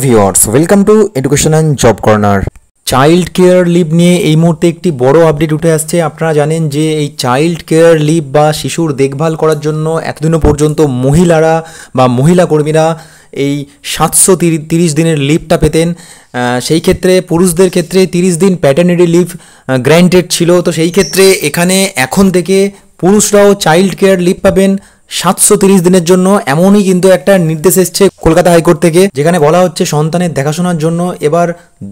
Viewers welcome to education and job corner. Child care leave নিয়ে এই মুহূর্তে একটি বড় আপডেট উঠে আসছে। আপনারা জানেন যে এই চাইল্ড কেয়ার লিভ বা শিশুর দেখভাল করার জন্য এতদিনও পর্যন্ত মহিলারা বা মহিলা কর্মীরা এই 730 দিনের লিভটা পেতেন। সেই ক্ষেত্রে পুরুষদের ক্ষেত্রে 30 দিন প্যাটার্নিটি লিভ গ্র্যান্টেড ছিল। তো সেই ক্ষেত্রে এখানে এখন থেকে পুরুষরাও চাইল্ড কেয়ার লিভ পাবেন 730 দিনের জন্য। এমনই কিন্তু একটা নির্দেশ এসছে কলকাতা হাইকোর্ট থেকে, যেখানে বলা হচ্ছে সন্তানের দেখাশোনার জন্য এবার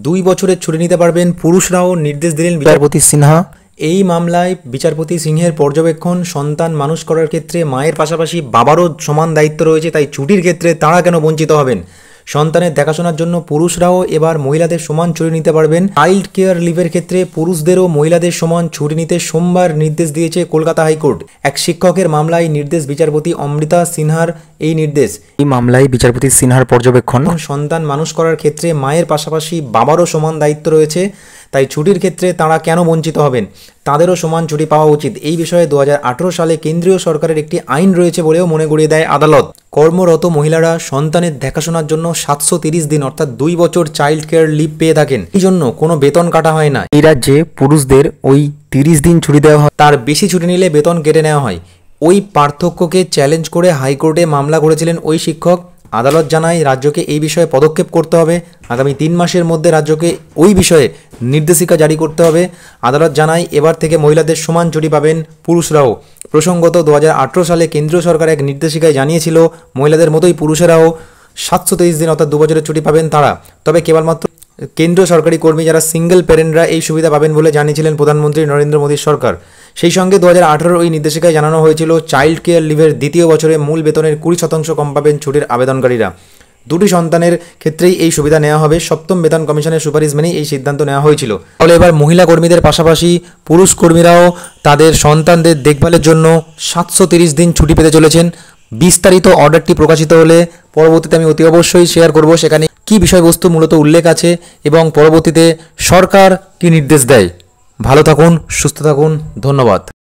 2 বছরের ছুটি নিতে পারবেন পুরুষরাও। নির্দেশ দিলেন বিচারপতি সিনহা। এই মামলায় বিচারপতি সিংহের পর্যবেক্ষণ, সন্তান মানুষ করার ক্ষেত্রে মায়ের পাশাপাশি বাবারও সমান দায়িত্ব রয়েছে, তাই ছুটির ক্ষেত্রে তারা কেন বঞ্চিত হবেন। সন্তানের দেখাশোনার জন্য পুরুষরাও এবার মহিলাদের সমান ছুটি নিতে পারবেন। চাইল্ড কেয়ার লিভের ক্ষেত্রে পুরুষদেরও মহিলাদের সমান ছুটি নিতে সোমবার নির্দেশ দিয়েছে কলকাতা হাইকোর্ট। এক শিক্ষকের মামলায় নির্দেশ বিচারপতি অমৃতা সিনহার। এই নির্দেশ, এই মামলায় বিচারপতি সিনহার পর্যবেক্ষণ, সন্তান মানুষ করার ক্ষেত্রে মায়ের পাশাপাশি বাবারও সমান দায়িত্ব রয়েছে, তাই ছুটির ক্ষেত্রে তারা কেন বঞ্চিত হবেন, তাদেরও সমান ছুটি পাওয়া উচিত। এই বিষয়ে 2018 সালে কেন্দ্রীয় সরকারের একটি আইন রয়েছে বলেও মনে করিয়ে দেয় আদালত। কর্মরত মহিলারা সন্তানের দেখাশোনার জন্য 730 দিন অর্থাৎ 2 বছর চাইল্ড কেয়ার লিভ পেয়ে থাকেন। এই জন্য কোনো বেতন কাটা হয় না। এই রাজ্যে পুরুষদের ওই 30 দিন ছুটি দেওয়া হয়, তার বেশি ছুটি নিলে বেতন কেটে নেওয়া হয়। ওই পার্থক্যকে চ্যালেঞ্জ করে হাইকোর্টে মামলা করেছিলেন ওই শিক্ষক। আদালত জানায় রাজ্যকে এই বিষয়ে পদক্ষেপ করতে হবে। আগামী 3 মাসের মধ্যে রাজ্যকে ওই বিষয়ে নির্দেশিকা জারি করতে হবে। আদালত জানায় এবার থেকে মহিলাদের সমান ছুটি পাবেন পুরুষরাও। প্রসঙ্গত 2018 সালে কেন্দ্রীয় সরকার এক নির্দেশিকায় জানিয়েছিল মহিলাদের মতোই পুরুষেরাও 723 দিন অর্থাৎ 2 বছরের ছুটি পাবেন তারা। তবে কেবলমাত্র কেন্দ্রীয় সরকারি কর্মী যারা সিঙ্গেল প্যারেন্টরা এই সুবিধা পাবেন বলে জানিয়েছিলেন প্রধানমন্ত্রী নরেন্দ্র মোদীর সরকার। সেই সঙ্গে 2018 ওই নির্দেশিকায় জানানো হয়েছিল চাইল্ড কেয়ার লিভের দ্বিতীয় বছরে মূল বেতনের 20% কম পাবেন ছুটির আবেদনকারীরা। 2টি সন্তানের ক্ষেত্রেই এই সুবিধা নেওয়া হবে। 7ম বেতন কমিশনের সুপারিশ মেনেই এই সিদ্ধান্ত নেওয়া হয়েছিল। ফলে এবার মহিলা কর্মীদের পাশাপাশি পুরুষ কর্মীরাও তাদের সন্তানদের দেখভালের জন্য 730 দিন ছুটি পেতে চলেছেন। বিস্তারিত অর্ডারটি প্রকাশিত হলে পরবর্তীতে আমি অতি অবশ্যই শেয়ার করব, সেখানে কী বিষয়বস্তু মূলত উল্লেখ আছে এবং পরবর্তীতে সরকার কী নির্দেশ দেয়। ভালো থাকুন, সুস্থ থাকুন, ধন্যবাদ।